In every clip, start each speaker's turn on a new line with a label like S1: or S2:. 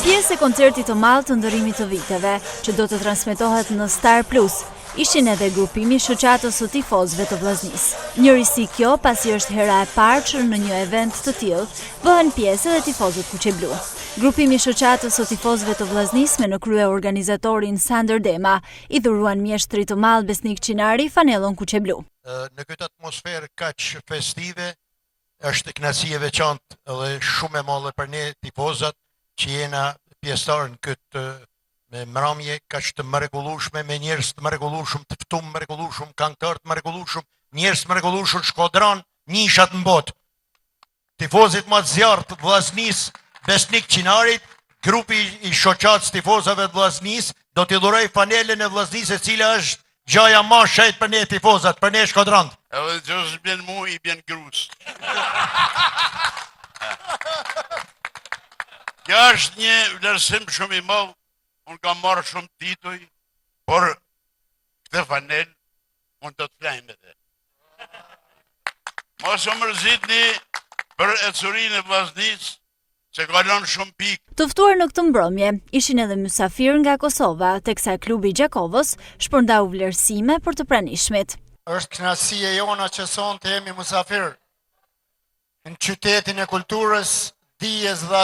S1: Pjesë e koncertit të madh të ndërimit të viteve, që do të transmetohet në Star Plus, ishin edhe grupimi shoqatës së tifozëve të Vllaznisë. Njërisi kjo pasi është hera e parë që në një event të tillë bëhen pjesë edhe tifozët Kuqeblu. Grupimi shoqatës së tifozëve të Vllaznisë me në krye organizatorin Sander Dema i dhuruan mjeshtrit të madh Besnik Qinari fanellon Kuqeblu.
S2: Në këtë atmosferë kaq festive është kënaqësi e veçantë dhe shumë e madhe për ne tifozat që jena pjesëtar në këtë me mramje kaq të mrekullueshme, me njerëz të mrekullueshëm, të ftuar mrekullueshëm, këngëtar të mrekullueshëm, njerëz të mrekullueshëm, shkodran, nishat në botë. Tifozit më të zjarrt të Vllaznisë, Besnik Qinarit, grupi i shoqatës tifozave të Vllaznisë, do t'i dhuroj fanelen e Vllaznisë, e cila është gjaja më e shenjtë për ne tifozat, për ne shkodrant.
S3: Edhe ç'është bën mu i bën grus. Kjo është një vlerësim shumë i madh. Unë kam marrë shumë tituj, por këtë fanel unë do të flajmë edhe. Mos u mërzitni për ecurinë e Vllaznisë, se kalon shumë pikë.
S1: Të ftuar në këtë mbrëmje ishin edhe mysafir nga Kosova, teksa klubi i Gjakovës shpërndau vlerësime për të pranishmit.
S2: Është kënaqësia jona që sonte jemi mysafir në qytetin e kulturës, dijes dhe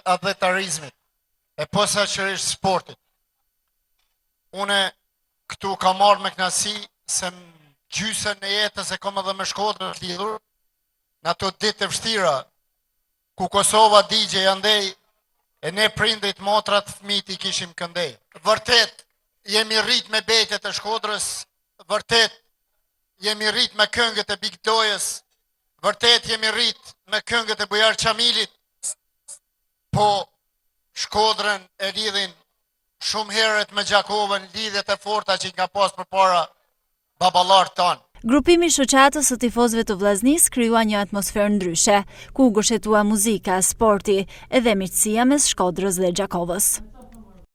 S2: adhetarizmit, e posaçërisht sportit. Une këtu kam marrë me kënaqësi se në gjysën e jetës e kam edhe me Shkodrën të lidhur, në ato ditë të vështira, ku Kosova digje andej, e ne prindrit, motrat, fëmijët i kishim këndej. Vërtet, jemi rrit me betet e Shkodrës, vërtet, jemi rrit me këngët e Bigdojës, vërtet jemi rrit me këngët e Bujar Qamilit, po Shkodrën e lidhin shumë herët me Gjakovën, lidhjet e forta që nga pas përpara baballarët tanë.
S1: Grupimi shoqatës së tifozëve të Vllaznisë krijua një atmosferë ndryshe, ku goshetua muzika, sporti edhe miqësia mes Shkodrës dhe Gjakovës.